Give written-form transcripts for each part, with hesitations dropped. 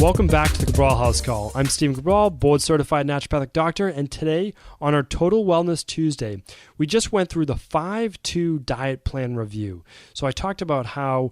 Welcome back to the Cabral HouseCall. I'm Stephen Cabral, board-certified naturopathic doctor, and today on our Total Wellness Tuesday, we just went through the 5-2 diet plan review. So I talked about how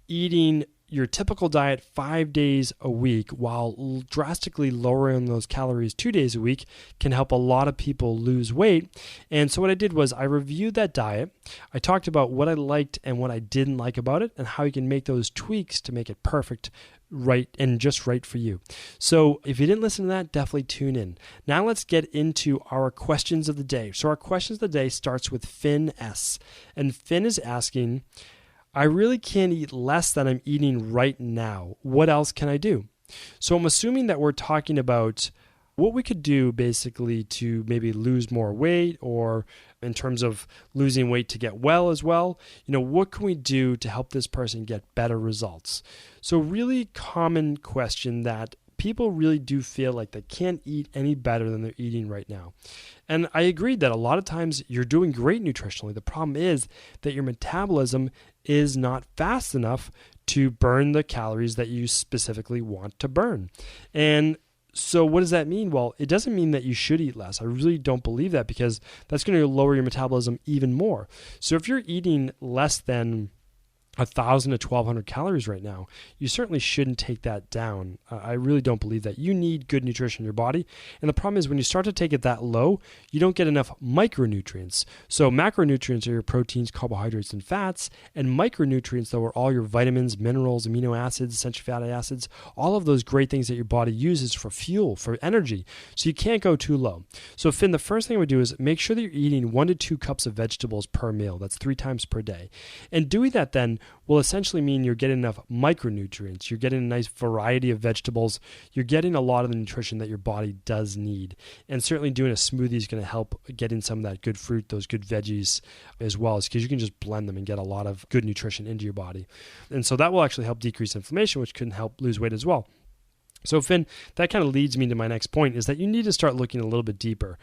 eating your typical diet 5 days a week while drastically lowering those calories 2 days a week can help a lot of people lose weight. And so what I did was I reviewed that diet. I talked about what I liked and what I didn't like about it and how you can make those tweaks to make it perfect, right, and just right for you. So if you didn't listen to that, definitely tune in. Now let's get into our questions of the day. So our questions of the day starts with Finn S. And Finn is asking, I really can't eat less than I'm eating right now. What else can I do? So I'm assuming that we're talking about what we could do basically to maybe lose more weight, or in terms of losing weight to get well as well. You know, what can we do to help this person get better results? So really common question that people really do feel like they can't eat any better than they're eating right now. And I agree that a lot of times you're doing great nutritionally. The problem is that your metabolism is not fast enough to burn the calories that you specifically want to burn. And so what does that mean? Well, it doesn't mean that you should eat less. I really don't believe that, because that's going to lower your metabolism even more. So if you're eating less than 1,000 to 1,200 calories right now, you certainly shouldn't take that down. I really don't believe that. You need good nutrition in your body. And the problem is when you start to take it that low, you don't get enough micronutrients. So macronutrients are your proteins, carbohydrates, and fats. And micronutrients, though, are all your vitamins, minerals, amino acids, essential fatty acids, all of those great things that your body uses for fuel, for energy. So you can't go too low. So Finn, the first thing I would do is make sure that you're eating 1 to 2 cups of vegetables per meal. That's 3 times per day. And doing that then will essentially mean you're getting enough micronutrients. You're getting a nice variety of vegetables. You're getting a lot of the nutrition that your body does need. And certainly doing a smoothie is going to help getting some of that good fruit, those good veggies as well, because you can just blend them and get a lot of good nutrition into your body. And so that will actually help decrease inflammation, which can help lose weight as well. So Finn, that kind of leads me to my next point, is that you need to start looking a little bit deeper.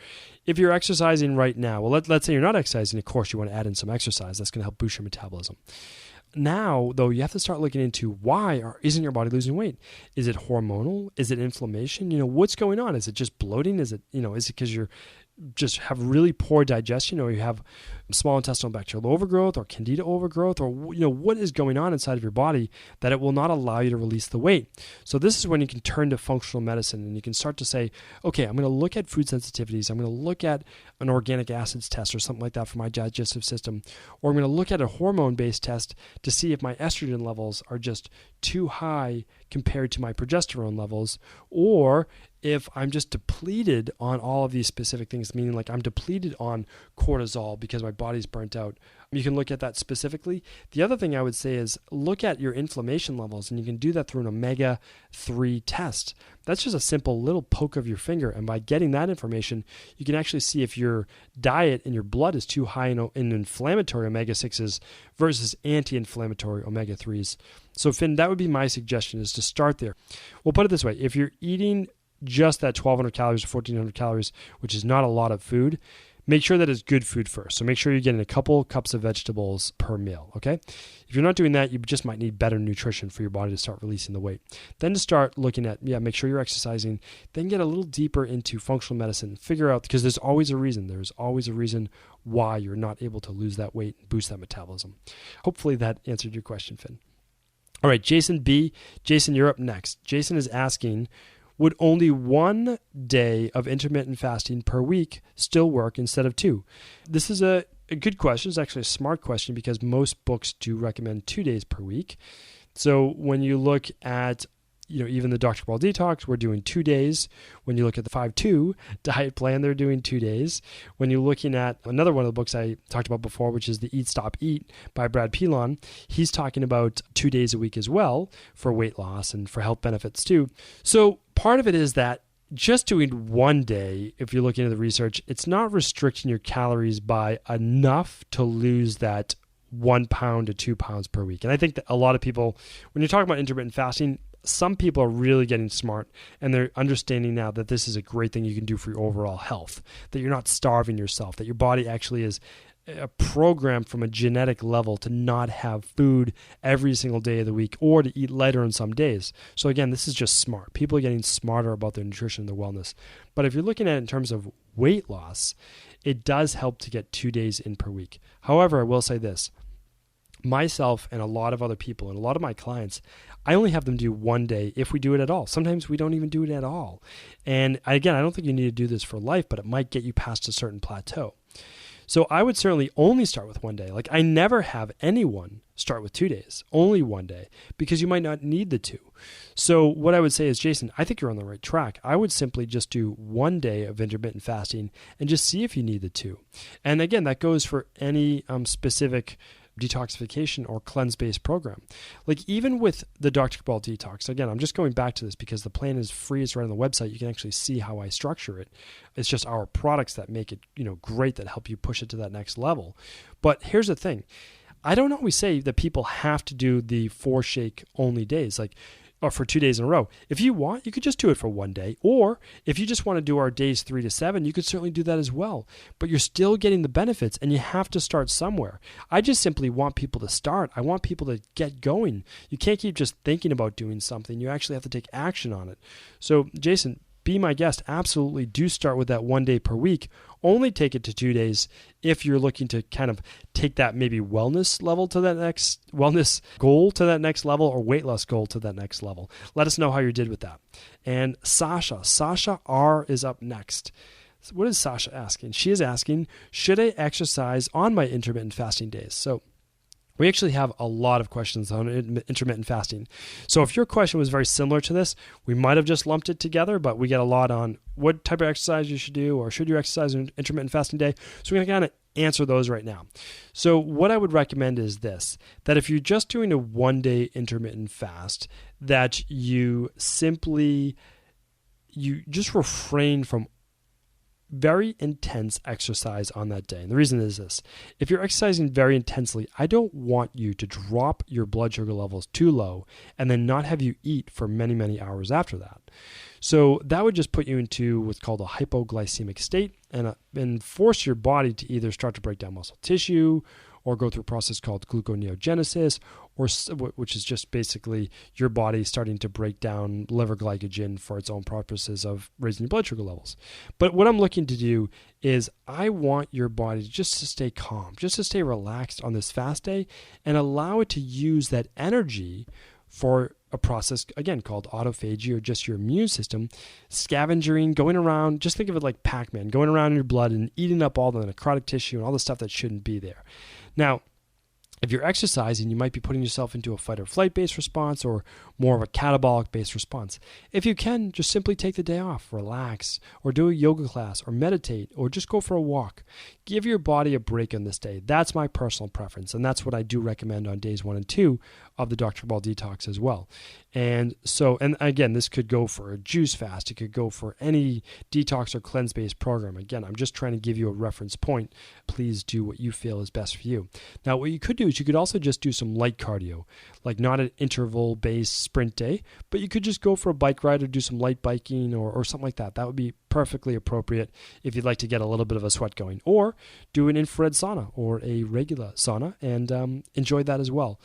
If you're exercising right now, well, let's say you're not exercising, of course you want to add in some exercise. That's going to help boost your metabolism. Now, though, you have to start looking into why isn't your body losing weight? Is it hormonal? Is it inflammation? You know, what's going on? Is it just bloating? Is it because you're just have really poor digestion, or you have small intestinal bacterial overgrowth or candida overgrowth, or what is going on inside of your body that it will not allow you to release the weight? So this is when you can turn to functional medicine, and you can start to say, okay, I'm going to look at food sensitivities. I'm going to look at an organic acids test or something like that for my digestive system, or I'm going to look at a hormone-based test to see if my estrogen levels are just too high compared to my progesterone levels, or if I'm just depleted on all of these specific things, meaning like I'm depleted on cortisol because my body's burnt out. You can look at that specifically. The other thing I would say is look at your inflammation levels, and you can do that through an omega-3 test. That's just a simple little poke of your finger, and by getting that information, you can actually see if your diet and your blood is too high in inflammatory omega-6s versus anti-inflammatory omega-3s. So Finn, that would be my suggestion, is to start there. We'll put it this way. If you're eating just that 1,200 calories or 1,400 calories, which is not a lot of food, make sure that it's good food first. So make sure you're getting a couple cups of vegetables per meal, okay? If you're not doing that, you just might need better nutrition for your body to start releasing the weight. Then to start looking at, make sure you're exercising. Then get a little deeper into functional medicine. Figure out, because there's always a reason. There's always a reason why you're not able to lose that weight and boost that metabolism. Hopefully that answered your question, Finn. All right, Jason B. Jason, you're up next. Jason is asking, would only 1 day of intermittent fasting per week still work instead of 2? This is a good question. It's actually a smart question, because most books do recommend 2 days per week. So when you look at even the Dr. Cabral Detox, we're doing 2 days. When you look at the 5-2 diet plan, they're doing 2 days. When you're looking at another one of the books I talked about before, which is the Eat, Stop, Eat by Brad Pilon, he's talking about 2 days a week as well for weight loss and for health benefits too. So part of it is that just doing 1 day, if you're looking at the research, it's not restricting your calories by enough to lose that 1 pound to 2 pounds per week. And I think that a lot of people, when you're talking about intermittent fasting, some people are really getting smart, and they're understanding now that this is a great thing you can do for your overall health, that you're not starving yourself, that your body actually is programmed from a genetic level to not have food every single day of the week or to eat lighter on some days. So again, this is just smart. People are getting smarter about their nutrition and their wellness. But if you're looking at it in terms of weight loss, it does help to get 2 days in per week. However, I will say this. Myself and a lot of other people and a lot of my clients, I only have them do 1 day if we do it at all. Sometimes we don't even do it at all. And again, I don't think you need to do this for life, but it might get you past a certain plateau. So I would certainly only start with 1 day. Like I never have anyone start with 2 days, only 1 day, because you might not need the 2. So what I would say is, Jason, I think you're on the right track. I would simply just do 1 day of intermittent fasting and just see if you need the 2. And again, that goes for any specific detoxification or cleanse-based program. Like even with the Dr. Cabral Detox, again, I'm just going back to this because the plan is free. It's right on the website. You can actually see how I structure it. It's just our products that make it, great, that help you push it to that next level. But here's the thing. I don't always say that people have to do the 4 shake only days. Or for 2 days in a row. If you want, you could just do it for 1 day. Or if you just want to do our days 3 to 7, you could certainly do that as well. But you're still getting the benefits and you have to start somewhere. I just simply want people to start. I want people to get going. You can't keep just thinking about doing something. You actually have to take action on it. So Jason, be my guest. Absolutely do start with that 1 day per week. Only take it to 2 days if you're looking to kind of take that maybe wellness goal to that next level or weight loss goal to that next level. Let us know how you did with that. And Sasha R is up next. So what is Sasha asking? She is asking, should I exercise on my intermittent fasting days? So we actually have a lot of questions on intermittent fasting. So if your question was very similar to this, we might have just lumped it together, but we get a lot on what type of exercise you should do or should you exercise on intermittent fasting day. So we're going to kind of answer those right now. So what I would recommend is this, that if you're just doing a 1 day intermittent fast, that you just refrain from very intense exercise on that day. And the reason is this. If you're exercising very intensely, I don't want you to drop your blood sugar levels too low and then not have you eat for many, many hours after that. So that would just put you into what's called a hypoglycemic state and force your body to either start to break down muscle tissue or go through a process called gluconeogenesis, which is just basically your body starting to break down liver glycogen for its own purposes of raising your blood sugar levels. But what I'm looking to do is I want your body just to stay calm, just to stay relaxed on this fast day and allow it to use that energy for a process, again, called autophagy, or just your immune system, scavenging, going around, just think of it like Pac-Man, going around in your blood and eating up all the necrotic tissue and all the stuff that shouldn't be there. Now, if you're exercising, you might be putting yourself into a fight or flight based response or more of a catabolic based response. If you can, just simply take the day off, relax, or do a yoga class, or meditate, or just go for a walk. Give your body a break on this day. That's my personal preference, and that's what I do recommend on days 1 and 2 of the Dr. Cabral Detox as well. And again, this could go for a juice fast. It could go for any detox or cleanse-based program. Again, I'm just trying to give you a reference point. Please do what you feel is best for you. Now, what you could do is you could also just do some light cardio, like not an interval-based sprint day, but you could just go for a bike ride or do some light biking or something like that. That would be perfectly appropriate if you'd like to get a little bit of a sweat going, or do an infrared sauna or a regular sauna and enjoy that as well.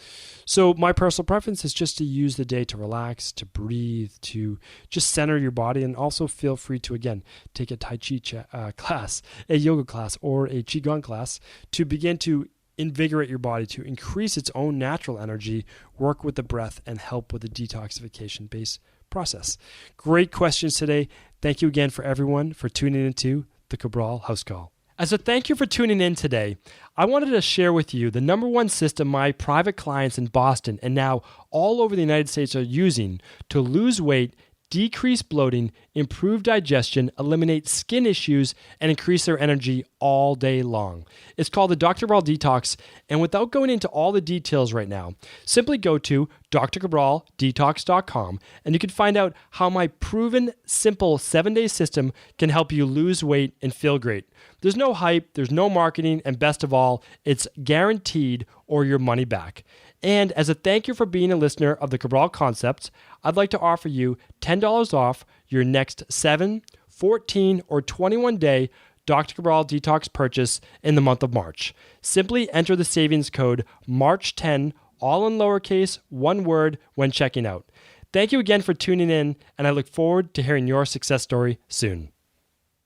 So my personal preference is just to use the day to relax, to breathe, to just center your body, and also feel free to, again, take a Tai Chi class, a yoga class, or a Qigong class to begin to invigorate your body, to increase its own natural energy, work with the breath, and help with the detoxification-based process. Great questions today. Thank you again for everyone for tuning into the Cabral HouseCall. As a thank you for tuning in today, I wanted to share with you the number one system my private clients in Boston and now all over the United States are using to lose weight, decrease bloating, improve digestion, eliminate skin issues, and increase their energy all day long. It's called the Dr. Cabral Detox, and without going into all the details right now, simply go to drcabraldetox.com and you can find out how my proven, simple 7-day system can help you lose weight and feel great. There's no hype, there's no marketing, and best of all, it's guaranteed or your money back. And as a thank you for being a listener of the Cabral Concept, I'd like to offer you $10 off your next 7, 14, or 21-day Dr. Cabral Detox purchase in the month of March. Simply enter the savings code MARCH10, all in lowercase, one word, when checking out. Thank you again for tuning in, and I look forward to hearing your success story soon.